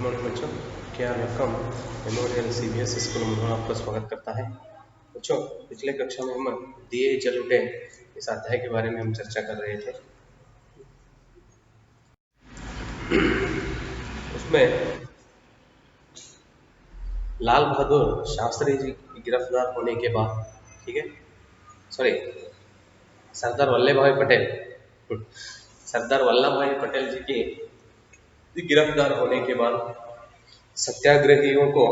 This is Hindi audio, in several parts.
मॉर्निंग बच्चों, क्या वेलकम मेमोरियल सीबीएसई स्कूल में आपका स्वागत करता है। बच्चों, पिछले कक्षा में हम दिए जल उठे इस अध्याय के बारे में हम चर्चा कर रहे थे। उसमें लाल बहादुर शास्त्री जी गिरफ्तार होने के बाद, ठीक है, सॉरी, सरदार वल्लभ भाई पटेल सरदार वल्लभ भाई पटेल जी की गिरफ्तार होने के बाद सत्याग्रहियों को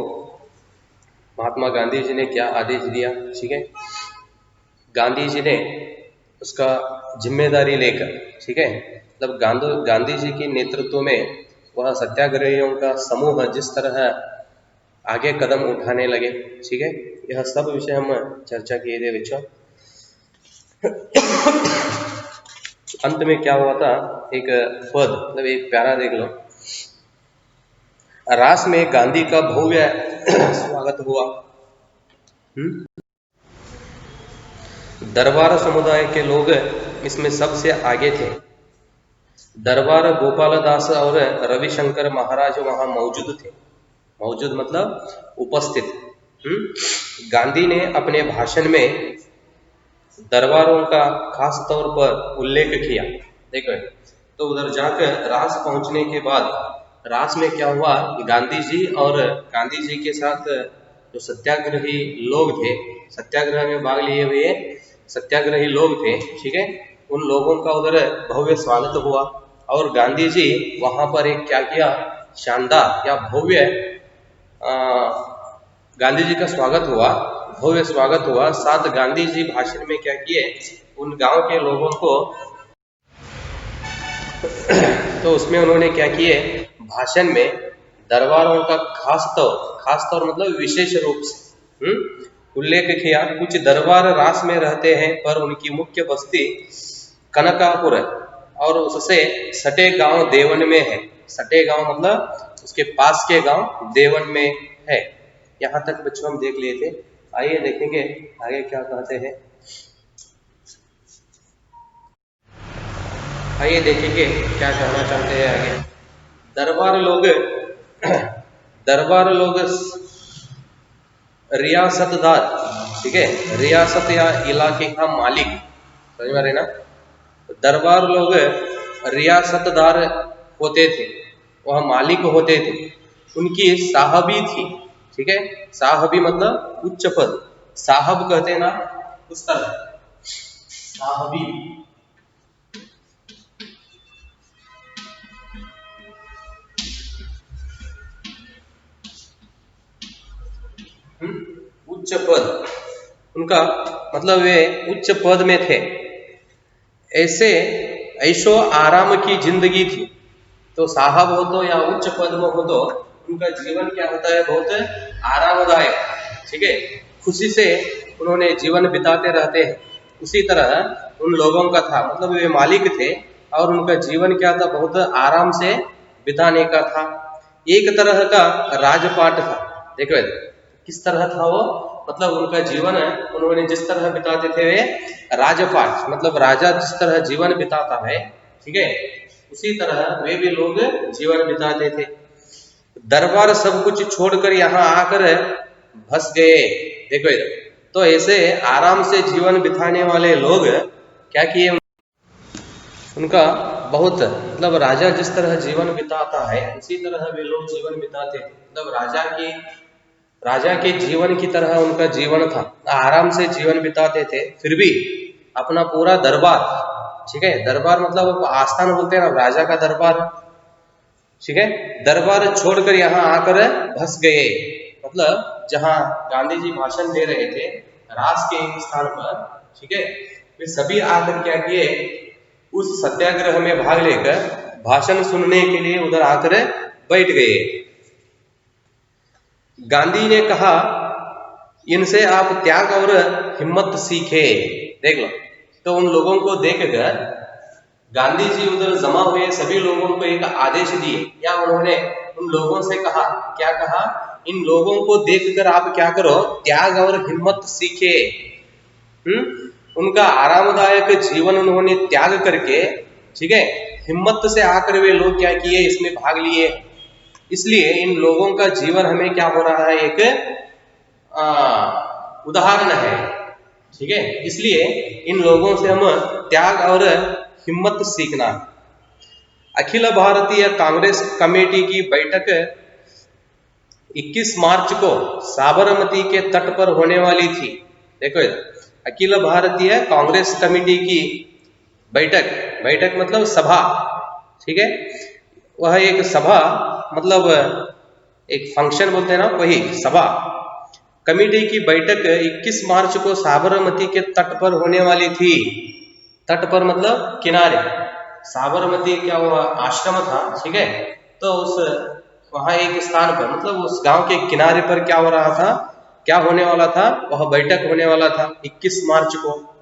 महात्मा गांधी जी ने क्या आदेश दिया, ठीक है। गांधी जी ने उसका जिम्मेदारी लेकर, ठीक है, मतलब गांधी जी के नेतृत्व में वह सत्याग्रहियों का समूह जिस तरह आगे कदम उठाने लगे, ठीक है, यह सब विषय हम चर्चा किए थे बच्चों। अंत में क्या हुआ था, एक पद, मतलब एक प्यारा देख लो। रास में गांधी का भव्य स्वागत हुआ। दरबार समुदाय के लोग इसमें सबसे आगे थे। दरबार गोपाल दास और रविशंकर महाराज वहां मौजूद थे। मौजूद मतलब उपस्थित। गांधी ने अपने भाषण में दरबारों का खास तौर पर उल्लेख किया। देखो, तो उधर जाकर रास पहुंचने के बाद रास में क्या हुआ, गांधी जी और गांधी जी के साथ जो सत्याग्रही लोग थे, सत्याग्रह में भाग लिए हुए सत्याग्रही लोग थे, ठीक है, उन लोगों का उधर भव्य स्वागत हुआ। और गांधी जी वहां पर एक क्या किया, शानदार या भव्य गांधी जी का स्वागत हुआ, भव्य स्वागत हुआ। साथ गांधी जी भाषण में क्या किए, उन गांव के लोगों को तो उसमें उन्होंने क्या किए, भाषण में दरबारों का खास तौर मतलब विशेष रूप से उल्लेख किया। कुछ दरबार रास में रहते हैं पर उनकी मुख्य बस्ती कनकापुर है और उससे सटे गांव देवन में है। सटे गांव मतलब उसके पास के गांव देवन में है। यहाँ तक बच्चों हम देख लिए थे। आइए देखेंगे आगे क्या कहते हैं। आइए देखेंगे क्या कहना चाहते हैं आगे। दरबार लोग रियासतदार, ठीक है, रियासत या इलाके का मालिक, समझ में आ रहे ना। दरबार लोग रियासतदार होते थे, वह मालिक होते थे, उनकी साहबी थी, ठीक है। साहबी मतलब उच्च पद, साहब कहते हैं ना उस तरह साहबी। उच्च पद, उनका मतलब वे उच्च पद में थे। ऐशो आराम की जिंदगी थी। तो साहब हो तो या उच्च पद में हो तो उनका जीवन क्या होता है, बहुत आरामदायक, ठीक है, खुशी से उन्होंने जीवन बिताते रहते हैं। उसी तरह उन लोगों का था, मतलब वे मालिक थे और उनका जीवन क्या था, बहुत आराम से बिताने का था। एक तरह का राजपाट था। देखो किस तरह था वो, मतलब उनका जीवन उन्होंने जिस तरह बिताते थे वे राजपाट, मतलब राजा जिस तरह जीवन बिताता है, ठीक है, उसी तरह वे भी लोग जीवन बिताते थे। दरबार सब कुछ छोड़कर यहाँ आकर बस गए। देखो तो ऐसे आराम से जीवन बिताने वाले लोग क्या किए, उनका बहुत मतलब राजा जिस तरह जीवन बिताता है उसी तरह वे लोग जीवन बिताते हैं। मतलब राजा के जीवन की तरह उनका जीवन था, आराम से जीवन बिताते थे। फिर भी अपना पूरा दरबार, ठीक है, दरबार मतलब आस्थान बोलते हैं ना, राजा का दरबार, ठीक है, दरबार छोड़कर यहाँ आकर बस गए। मतलब जहाँ गांधी जी भाषण दे रहे थे रास के एक स्थान पर, ठीक है, वे सभी आकर क्या किए, उस सत्याग्रह में भाग लेकर भाषण सुनने के लिए उधर आकर बैठ गए। गांधी ने कहा, इनसे आप त्याग और हिम्मत सीखे। देख लो, तो उन लोगों को देखकर गांधी जी उधर जमा हुए सभी लोगों को एक आदेश दिए, या उन्होंने उन लोगों से कहा, क्या कहा, इन लोगों को देखकर आप क्या करो, त्याग और हिम्मत सीखे। उनका आरामदायक जीवन उन्होंने त्याग करके, ठीक है, हिम्मत से आकर वे लोग क्या किए, इसमें भाग लिए। इसलिए इन लोगों का जीवन हमें क्या हो रहा है, एक उदाहरण है, ठीक है। इसलिए इन लोगों से हम त्याग और हिम्मत सीखना। अखिल भारतीय कांग्रेस कमेटी की बैठक 21 मार्च को साबरमती के तट पर होने वाली थी। देखो, अखिल भारतीय कांग्रेस कमेटी की बैठक मतलब सभा, ठीक है। वह एक सभा मतलब एक फंक्शन बोलते हैं ना, वही सभा। कमेटी की बैठक 21 मार्च को साबरमती के तट पर होने वाली थी। तट पर मतलब किनारे। साबरमती क्या हुआ, आश्रम था, ठीक है। तो उस वहां एक स्थान पर मतलब उस गांव के किनारे पर क्या हो रहा था, क्या होने वाला था, वह बैठक होने वाला था 21 मार्च को।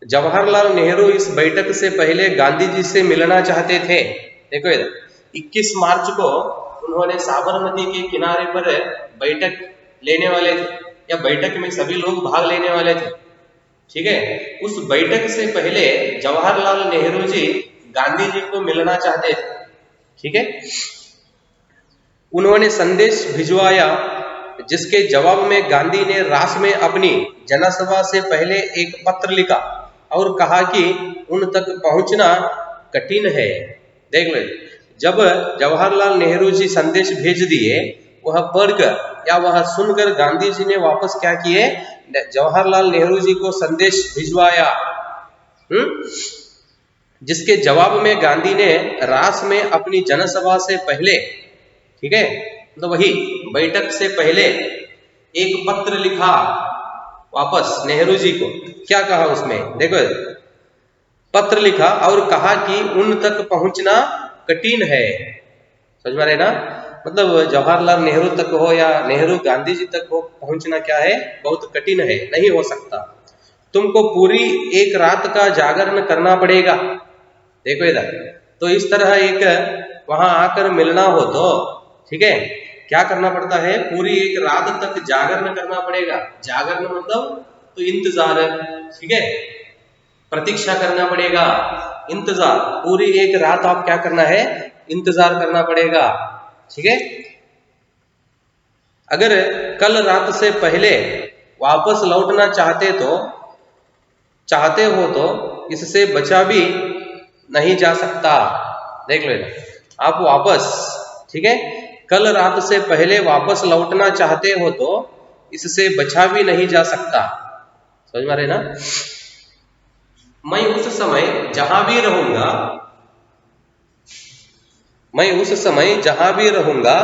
जवाहरलाल नेहरू इस बैठक से पहले गांधी जी से मिलना चाहते थे। देखो इधर 21 मार्च को उन्होंने साबरमती के किनारे पर बैठक लेने वाले थे, या बैठक में सभी लोग भाग लेने वाले थे, ठीक है। उस बैठक से पहले जवाहरलाल नेहरू जी गांधी जी को मिलना चाहते थे, ठीक है। उन्होंने संदेश भिजवाया, जिसके जवाब में गांधी ने रास में अपनी जनसभा से पहले एक पत्र लिखा और कहा कि उन तक पहुंचना कठिन है। देख लो, जब जवाहरलाल नेहरू जी संदेश भेज दिए, वह पढ़कर या वह सुनकर गांधी जी ने वापस क्या किए, जवाहरलाल नेहरू जी को संदेश भिजवाया, जिसके जवाब में गांधी ने रास में अपनी जनसभा से पहले, ठीक है, तो वही बैठक से पहले एक पत्र लिखा वापस नेहरू जी को। क्या कहा उसमें, देखो, पत्र लिखा और कहा कि उन तक पहुंचना कठिन है। समझ में आ रहे ना, मतलब जवाहरलाल नेहरू तक हो या नेहरू गांधी जी तक हो, पहुंचना क्या है, बहुत कठिन है, नहीं हो सकता। तुमको पूरी एक रात का जागरण करना पड़ेगा। देखो इधर, तो इस तरह एक वहां आकर मिलना हो तो, ठीक है, क्या करना पड़ता है, पूरी एक रात तक जागरण करना पड़ेगा। जागरण मतलब तो इंतजार, ठीक है, प्रतीक्षा करना पड़ेगा, इंतजार। पूरी एक रात आप क्या करना है, इंतजार करना पड़ेगा, ठीक है। अगर कल रात से पहले वापस लौटना चाहते हो तो इससे बचा भी नहीं जा सकता। देख लो, आप वापस, ठीक है, कल रात से पहले वापस लौटना चाहते हो तो इससे बचा भी नहीं जा सकता। समझ में आ रहे ना। मैं उस समय जहां भी रहूंगा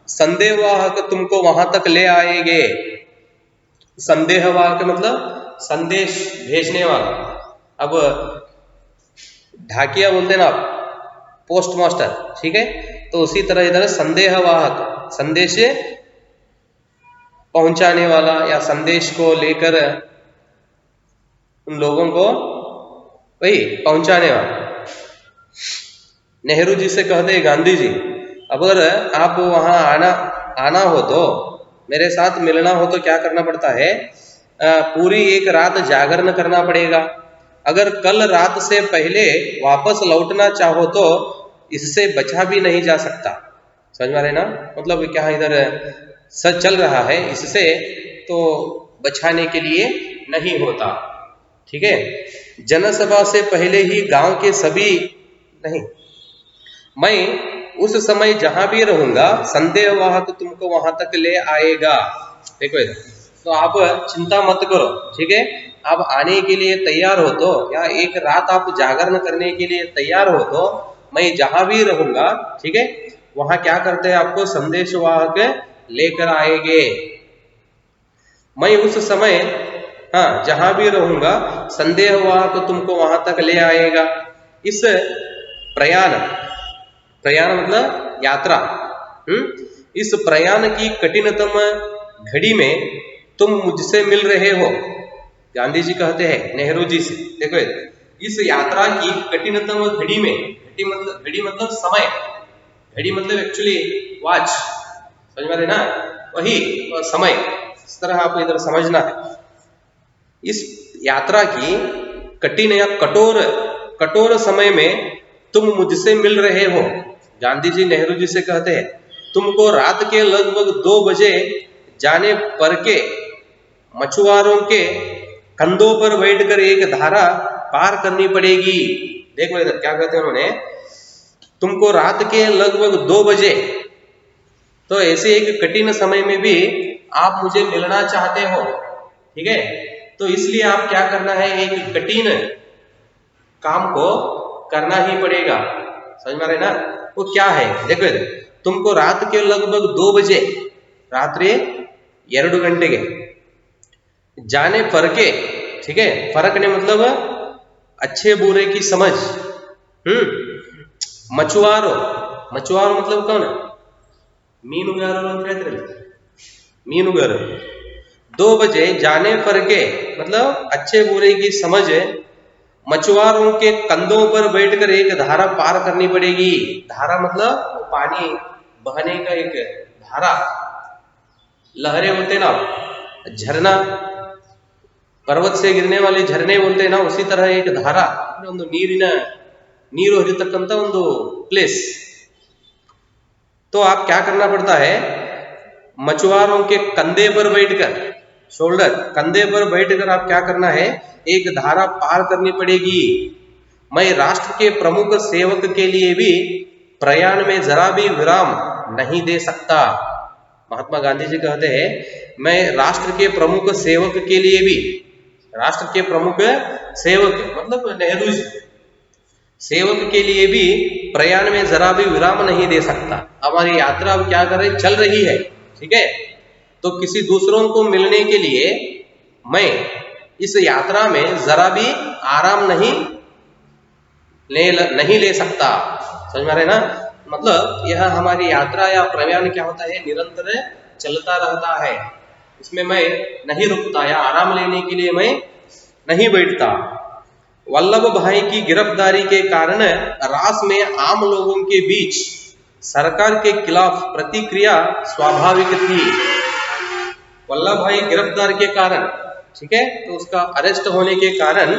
संदेहवाहक तुमको वहां तक ले आएंगे। संदेहवाहक मतलब संदेश भेजने वाला। अब ढाकिया बोलते हैं ना आप, पोस्ट मास्टर, ठीक है, तो उसी तरह इधर संदेहवाहक, संदेश पहुंचाने वाला या संदेश को लेकर उन लोगों को वही पहुंचाने वाला। नेहरू जी से कहते गांधी जी, अगर आप वहां आना हो तो, मेरे साथ मिलना हो तो क्या करना पड़ता है, पूरी एक रात जागरण करना पड़ेगा। अगर कल रात से पहले वापस लौटना चाहो तो इससे बचा भी नहीं जा सकता। समझ में आ रहे ना, मतलब क्या इधर सच चल रहा है, इससे तो बचाने के लिए नहीं होता, ठीक है। जनसभा से पहले ही गांव के सभी नहीं, मैं उस समय जहां भी रहूंगा संदेहवाहक तुमको वहां तक ले आएगा। देखो इधर, तो आप चिंता मत करो, ठीक है, आप आने के लिए तैयार हो तो, या एक रात आप जागरण करने के लिए तैयार हो तो मैं जहां भी रहूंगा, ठीक है, वहां क्या करते हैं, आपको संदेशवाहक लेकर आएंगे। मैं उस समय, हाँ, जहां भी रहूंगा संदेहवाहक तुमको वहां तक ले आएगा। इस प्रयाण मतलब यात्रा, इस प्रयाण की कठिनतम घड़ी में तुम मुझसे मिल रहे हो, गांधी जी कहते हैं नेहरू जी से। देखो, इस यात्रा की कठिनतम घड़ी में, घड़ी मतलब समय, घड़ी मतलब एक्चुअली वॉच, समझ में आ रहे ना, वही समय, इस तरह आपको इधर समझना है। इस यात्रा की कठिन या कठोर समय में तुम मुझसे मिल रहे हो, गांधी जी नेहरू जी से कहते हैं। तुमको रात के लगभग 2 बजे जाने पर के मछुआरों के कंधों पर बैठकर एक धारा पार करनी पड़ेगी। देखो इधर क्या कहते हैं उन्होंने, तुमको रात के लगभग 2 बजे, तो ऐसे एक कठिन समय में भी आप मुझे मिलना चाहते हो, ठीक है, तो इसलिए आप क्या करना है, एक कठिन काम को करना ही पड़ेगा। समझ में आ रहा है ना, वो क्या है, देखो तुमको रात के लगभग 2 बजे, रात्रि 2 ಗಂಟೆಗೆ जाने पर के, ठीक है, फर्क ने मतलब अच्छे बुरे की समझ, मछुआरो, मछुआरो मतलब कौन, मीनुगारों ಅಂತ ಹೇಳ್ತಿರಲ್ಲ, मीनुगार। 2 बजे जाने पर के मतलब अच्छे बुरे की समझ, मछुआरों के कंधों पर बैठकर एक धारा पार करनी पड़ेगी। धारा मतलब पानी बहने का एक धारा, लहरें होते ना, झरना, पर्वत से गिरने वाले झरने बोलते हैं ना, उसी तरह एक धारा, ಒಂದು ನೀರು ಹರಿತಕ್ಕಂತ ಒಂದು प्लेस। तो आप क्या करना पड़ता है, मछुआरों के कंधे पर बैठकर, शोल्डर, कंधे पर बैठकर आप क्या करना है, एक धारा पार करनी पड़ेगी। मैं राष्ट्र के प्रमुख सेवक के लिए भी प्रयाण में जरा भी विराम नहीं दे सकता। महात्मा गांधी जी कहते हैं, मैं राष्ट्र के प्रमुख सेवक के लिए भी, राष्ट्र के प्रमुख सेवक मतलब नेहरू जी, सेवक के लिए भी प्रयाण में जरा भी विराम नहीं दे सकता। हमारी यात्रा अब क्या कर रही, चल रही है, ठीक है, तो किसी दूसरों को मिलने के लिए मैं इस यात्रा में जरा भी आराम नहीं ले सकता। समझ में आ रहे ना, मतलब यह हमारी यात्रा या प्रयाण क्या होता है, निरंतर चलता रहता है, इसमें मैं नहीं रुकता या आराम लेने के लिए मैं नहीं बैठता। वल्लभ भाई की गिरफ्तारी के कारण रास में आम लोगों के बीच सरकार के खिलाफ प्रतिक्रिया स्वाभाविक थी। वल्लभ भाई गिरफ्तार के कारण, ठीक है, तो उसका अरेस्ट होने के कारण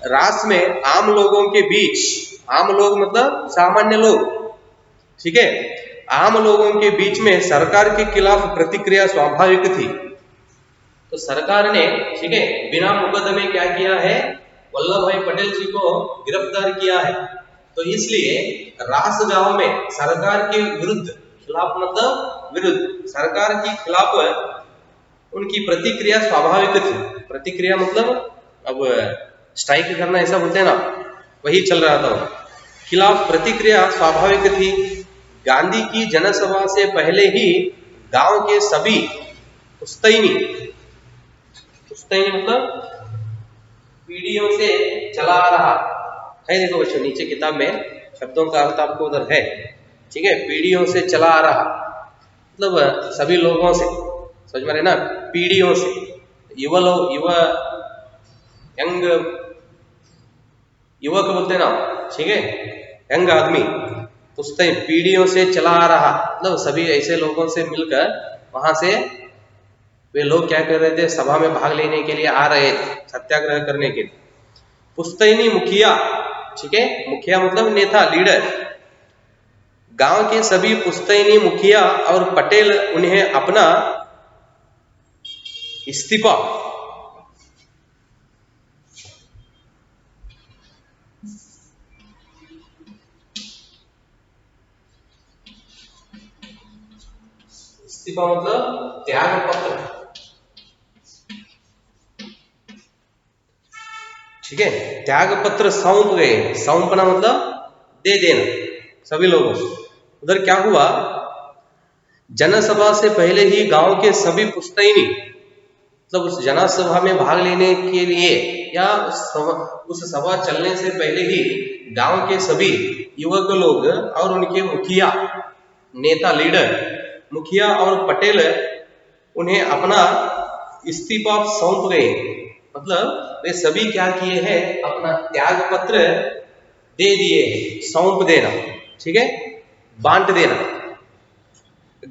रास में आम लोगों के बीच, आम लोग मतलब सामान्य लोग, ठीक है, आम लोगों के बीच में सरकार के खिलाफ प्रतिक्रिया स्वाभाविक थी। तो सरकार ने, ठीक है, बिना मुकदमे क्या किया है, वल्लभ भाई पटेल जी को गिरफ्तार किया है। तो इसलिए रास गांव में सरकार के विरुद्ध, खिलाफ मतलब विरुद्ध, सरकार के खिलाफ उनकी प्रतिक्रिया स्वाभाविक थी। प्रतिक्रिया मतलब अब स्ट्राइक करना ऐसा बोलते हैं ना, वही चल रहा था, खिलाफ प्रतिक्रिया स्वाभाविक थी। गांधी की जनसभा से पहले ही गांव के सभी पुस्तैनी, पुस्तैनी मतलब पीढ़ियों से चला आ रहा है, देखो बच्चों नीचे किताब में शब्दों का अर्थ आपको उधर है, ठीक है, पीढ़ियों से चला आ रहा मतलब सभी लोगों से, समझ में रहे ना, पीढ़ियों से, युवा लोग, युवा यंग युवक बोलते ना, ठीक है, यंग आदमी, पुस्तैन पीढ़ियों से चला आ रहा मतलब सभी ऐसे लोगों से मिलकर वहां से वे लोग क्या कर रहे थे, सभा में भाग लेने के लिए आ रहे थे, सत्याग्रह करने के लिए। पुस्तैनी मुखिया, ठीक है, मुखिया मतलब नेता, लीडर, गांव के सभी पुस्तैनी मुखिया और पटेल उन्हें अपना इस्तीफा, इस्तीफा मतलब त्याग पत्र, ठीक है, त्याग पत्र सौंप गए। सौंपना मतलब दे देना सभी लोगों को। उधर क्या हुआ, जनसभा से पहले ही गांव के सभी पुस्तैनी मतलब उस जनसभा में भाग लेने के लिए या उस सभा चलने से पहले ही गांव के सभी युवक लोग और उनके मुखिया, नेता, लीडर, मुखिया और पटेल उन्हें अपना इस्तीफा सौंप गए। मतलब वे सभी क्या किए हैं, अपना त्याग पत्र दे दिए, सौंप देना, ठीक है, बांट देना।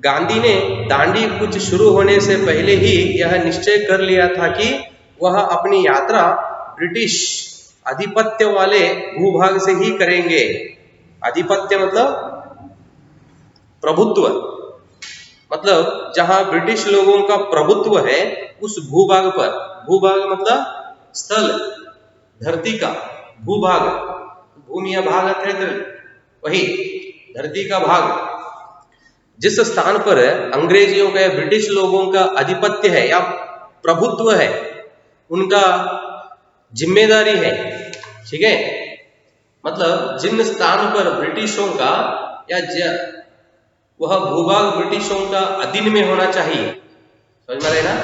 गांधी ने दांडी कूच शुरू होने से पहले ही यह निश्चय कर लिया था कि वह अपनी यात्रा ब्रिटिश आधिपत्य वाले भूभाग से ही करेंगे। आधिपत्य मतलब प्रभुत्व, मतलब जहां ब्रिटिश लोगों का प्रभुत्व है उस भूभाग पर, भूभाग मतलब स्थल, धरती का भूभाग, भूमि या भाग है वही धरती का भाग, जिस स्थान पर अंग्रेजियों का या ब्रिटिश लोगों का आधिपत्य है या प्रभुत्व है, उनका जिम्मेदारी है, ठीक है। मतलब जिन स्थान पर ब्रिटिशों का या वह भूभाग ब्रिटिशों का अधीन में होना चाहिए, समझ में आ रहा है ना।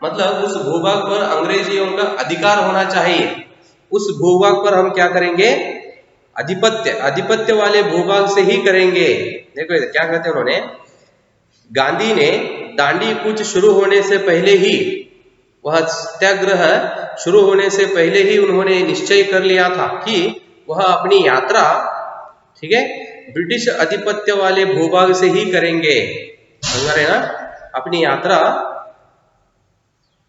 मतलब उस भूभाग पर अंग्रेजियों का अधिकार होना चाहिए, उस भूभाग पर हम क्या करेंगे, आधिपत्य वाले भूभाग से ही करेंगे। देखो क्या कहते हैं उन्होंने, गांधी ने दांडी कूच शुरू होने से पहले ही, वह सत्याग्रह शुरू होने से पहले ही उन्होंने निश्चय कर लिया था कि वह अपनी यात्रा, ठीक है, ब्रिटिश आधिपत्य वाले भूभाग से ही करेंगे, समझ रहे ना। अपनी यात्रा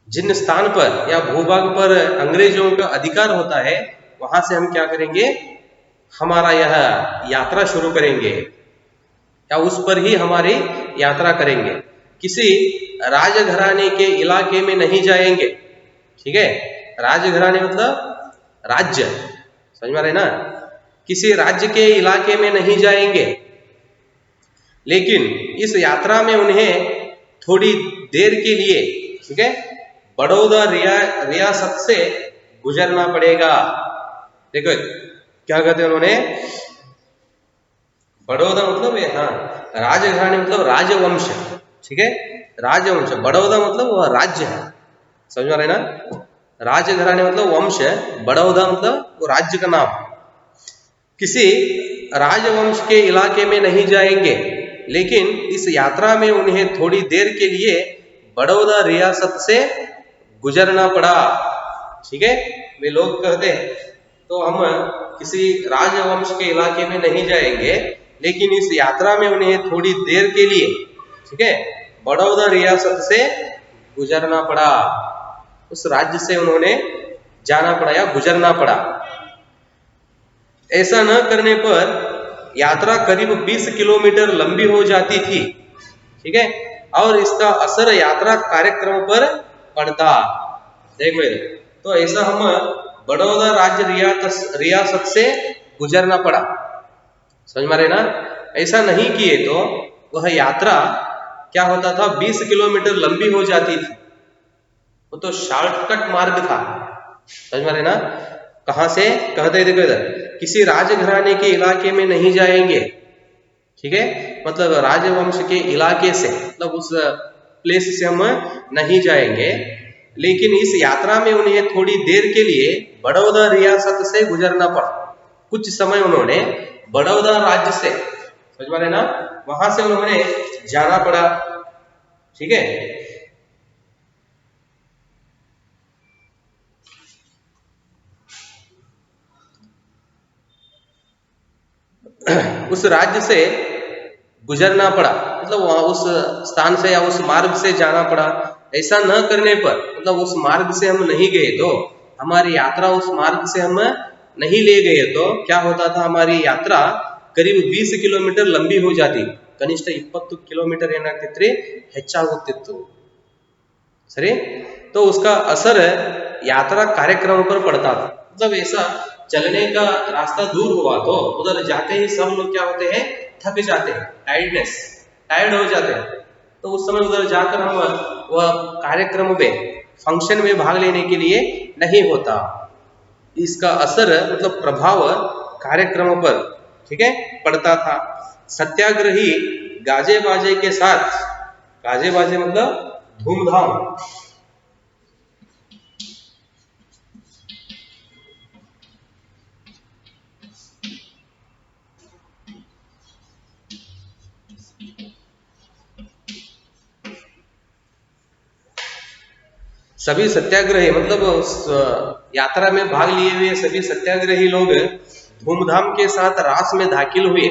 जिन स्थान पर या भूभाग पर अंग्रेजों का अधिकार होता है वहां से हम क्या करेंगे, हमारा यह यात्रा शुरू करेंगे या उस पर ही हमारी यात्रा करेंगे। किसी राजघराने के इलाके में नहीं जाएंगे, ठीक है। राजघराने मतलब राज्य, समझ में आ रहे ना। किसी राज्य के इलाके में नहीं जाएंगे, लेकिन इस यात्रा में उन्हें थोड़ी देर के लिए, ठीक है, बड़ौदा रियासत से गुजरना पड़ेगा। देखो क्या कहते हैं उन्होंने, बड़ौदा मतलब हाँ, राजघराने मतलब राजवंश, ठीक है, राजवंश, बड़ौदा मतलब वह राज्य है, समझ में आ रहे ना। राजघराने मतलब वंश है, बड़ौदा मतलब वो राज्य का नाम। किसी राजवंश के इलाके में नहीं जाएंगे, लेकिन इस यात्रा में उन्हें थोड़ी देर के लिए बड़ौदा रियासत से गुजरना पड़ा, ठीक है। वे लोग कहते हैं तो हम किसी राजवंश के इलाके में नहीं जाएंगे, लेकिन इस यात्रा में उन्हें थोड़ी देर के लिए, ठीक है, बड़ौदा रियासत से गुजरना पड़ा, उस राज्य से उन्होंने जाना पड़ा या गुजरना पड़ा। ऐसा न करने पर यात्रा करीब 20 किलोमीटर लंबी हो जाती थी, ठीक है, और इसका असर यात्रा कार्यक्रम पर पड़ता। देख मेरे, तो ऐसा हम बड़ौदा राज्य रियासत से गुजरना पड़ा, समझ में आ रहे ना। ऐसा नहीं किए तो वह यात्रा क्या होता था, 20 किलोमीटर लंबी हो जाती थी। वो तो शॉर्टकट मार्ग था, समझ में आ रहे ना। कहां से कहते, देखो इधर, किसी राजघराने के इलाके में नहीं जाएंगे, ठीक है, मतलब राजवंश के इलाके से, मतलब उस प्लेस से हम नहीं जाएंगे, लेकिन इस यात्रा में उन्हें थोड़ी देर के लिए बड़ौदा रियासत से गुजरना पड़ा। कुछ समय उन्होंने बड़ौदा राज्य से, समझ में आ रहे ना, वहां से उन्होंने जाना पड़ा, ठीक है। उस राज्य से गुजरना पड़ा, मतलब वहां उस स्थान से या उस मार्ग से जाना पड़ा। ऐसा न करने पर, मतलब उस मार्ग से हम नहीं गए तो, हमारी यात्रा उस मार्ग से हम नहीं ले गए तो क्या होता था, हमारी यात्रा करीब 20 किलोमीटर लंबी हो जाती, कनिष्ठ 20 किलोमीटर ಏನಾಗ್ತಿತ್ತು ಹೆಚ್ಚಾಗುತ್ತಿತ್ತು, सही। तो उसका असर यात्रा कार्यक्रम पर पड़ता था। मतलब ऐसा चलने का रास्ता दूर हुआ तो उधर जाते ही सब लोग क्या होते हैं, थक जाते हैं, टायर्ड हो जाते हैं। तो उस समय उधर जाकर हम वह कार्यक्रम में, फंक्शन में भाग लेने के लिए नहीं होता। इसका असर मतलब प्रभाव कार्यक्रम पर, ठीक है, पड़ता था। सत्याग्रही गाजे बाजे के साथ, गाजे बाजे मतलब धूमधाम, सभी सत्याग्रही मतलब उस यात्रा में भाग लिए हुए सभी सत्याग्रही लोग धूमधाम के साथ रास में दाखिल हुए।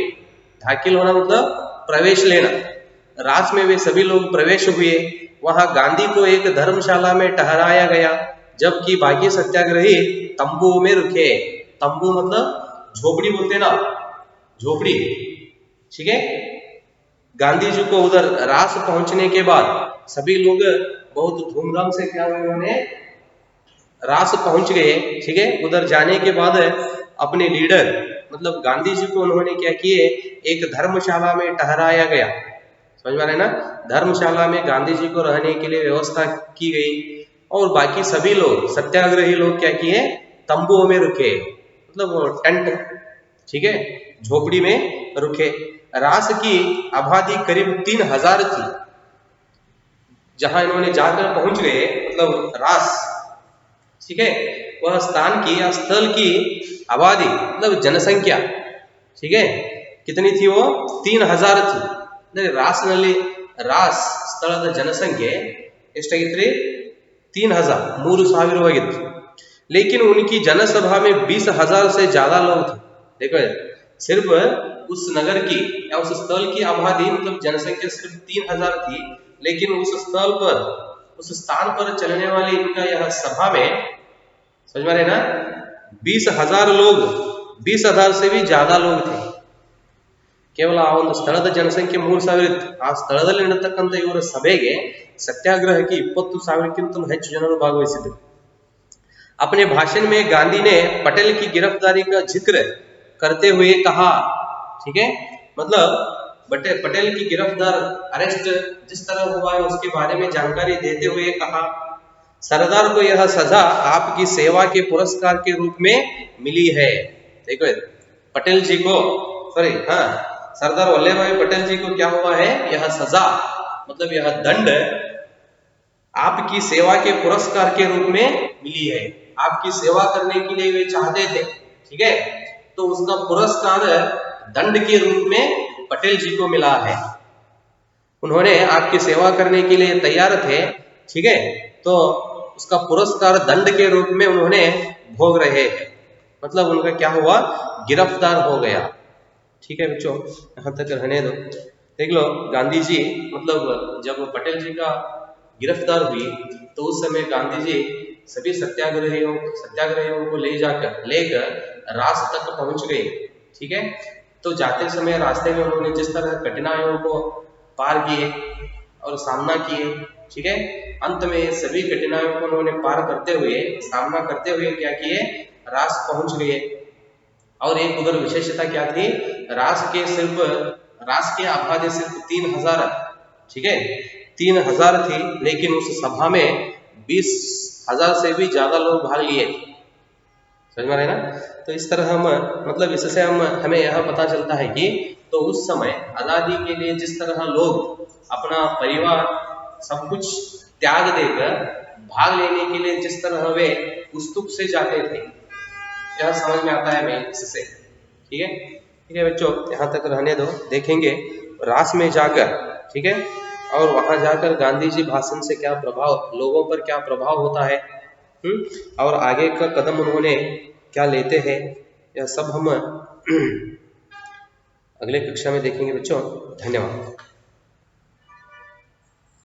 दाखिल होना मतलब प्रवेश लेना, रास में वे सभी लोग प्रवेश हुए। वहां गांधी को एक धर्मशाला में ठहराया गया, जबकि बाकी सत्याग्रही तंबू में रुके। तंबू मतलब झोपड़ी बोलते ना, झोपड़ी, ठीक है। गांधी जी को उधर रास पहुंचने के बाद सभी लोग बहुत धूमधाम से क्या हुए, उन्होंने रास पहुंच गए। ठीक है, उधर जाने के बाद अपने लीडर मतलब गांधी जी को उन्होंने क्या किए, एक धर्मशाला में ठहराया गया। समझ में आ रहा है ना, धर्मशाला में गांधी जी को रहने के लिए व्यवस्था की गई और बाकी सभी लोग सत्याग्रही लोग क्या किए, तंबुओं में रुके, मतलब टेंट, ठीक है, झोपड़ी में रुके। रास की आबादी करीब 3000 थी। जहां इन्होंने जाकर पहुंच गए, मतलब रास, ठीक है, वह स्थान की या स्थल की आबादी मतलब जनसंख्या, ठीक है, कितनी थी, वो 3000 थी। ರಾಸ್ ಸ್ಥಳದ ಜನಸಂಖ್ಯೆ ಎಷ್ಟಾಗಿತ್ತು, 3000, 3000 लेकिन उनकी जनसभा में 20,000 से ज्यादा लोग थे। देखो, सिर्फ उस नगर की या उस स्थल की आबादी मतलब जनसंख्या सिर्फ 3000 थी, लेकिन उस स्थल पर, उस स्थान पर चलने वाले इनका यह सभा में, समझ में रहे ना, 20,000 लोग, 20,000 से भी ज्यादा लोग थे। ಕೇವಲ ಆ ಒಂದು ಸ್ಥಳದ ಜನಸಂಖ್ಯೆ 3000 ಇತ್ತು. ಆ ಸ್ಥಳದಲ್ಲಿ ನಡೆತಕ್ಕಂಥ ಇವರ ಸಭೆಗೆ ಸತ್ಯಾಗ್ರಹಕ್ಕೆ 20,000ಕ್ಕಿಂತಲೂ ಹೆಚ್ಚು ಜನರು ಭಾಗವಹಿಸಿದ್ದರು. अपने भाषण में गांधी ने पटेल की गिरफ्तारी का जिक्र करते हुए कहा, ठीक है, मतलब पटेल की गिरफ्तार, अरेस्ट जिस तरह हुआ है उसके बारे में जानकारी देते हुए कहा, सरदार को यह सजा आपकी सेवा के पुरस्कार के रूप में मिली है। देखो, पटेल जी को, सॉरी, हाँ, सरदार वल्लभ भाई पटेल जी को क्या हुआ है, यह सजा मतलब यह दंड आपकी सेवा के पुरस्कार के रूप में मिली है। आपकी सेवा करने के लिए वे चाहते थे, ठीक है, तो उसका पुरस्कार दंड के रूप में पटेल जी को मिला है। उन्होंने आपकी सेवा करने के लिए तैयार थे, ठीक है, तो उसका पुरस्कार दंड के रूप में उन्होंने भोग रहे हैं। मतलब उनका क्या हुआ, गिरफ्तार हो गया। ठीक है बच्चों, यहाँ तक रहने दो। देख लो, गांधी जी मतलब जब पटेल जी का गिरफ्तार हुई तो उस समय गांधी जी सभी सत्याग्रहियों को लेकर रास तक पहुंच गए। ठीक है, तो जाते समय रास्ते में उन्होंने जिस तरह कठिनाइयों को पार किए और सामना किए, ठीक है, अंत में सभी कठिनाइयों को उन्होंने पार करते हुए, सामना करते हुए क्या किए, रास पहुंच गए। और एक उधर विशेषता क्या थी, रास के आबादी सिर्फ 3000, ठीक है, 3000 थी, लेकिन उस सभा में 20,000 से भी ज्यादा लोग भाग लिए थे। समझ में आया ना। तो इस तरह हम मतलब इससे हमें यह पता चलता है कि तो उस समय आजादी के लिए जिस तरह लोग अपना परिवार सब कुछ त्याग देकर भाग लेने के लिए जिस तरह वे उत्सुक से जाते थे, यह समझ में आता है हमें इससे। ठीक है, ठीक है बच्चों, यहाँ तक रहने दो, देखेंगे रास में जाकर, ठीक है, और वहां जाकर गांधी जी भाषण से क्या प्रभाव, लोगों पर क्या प्रभाव होता है, और आगे का कदम उन्होंने क्या लेते हैं, यह सब हम अगले कक्षा में देखेंगे बच्चों। धन्यवाद।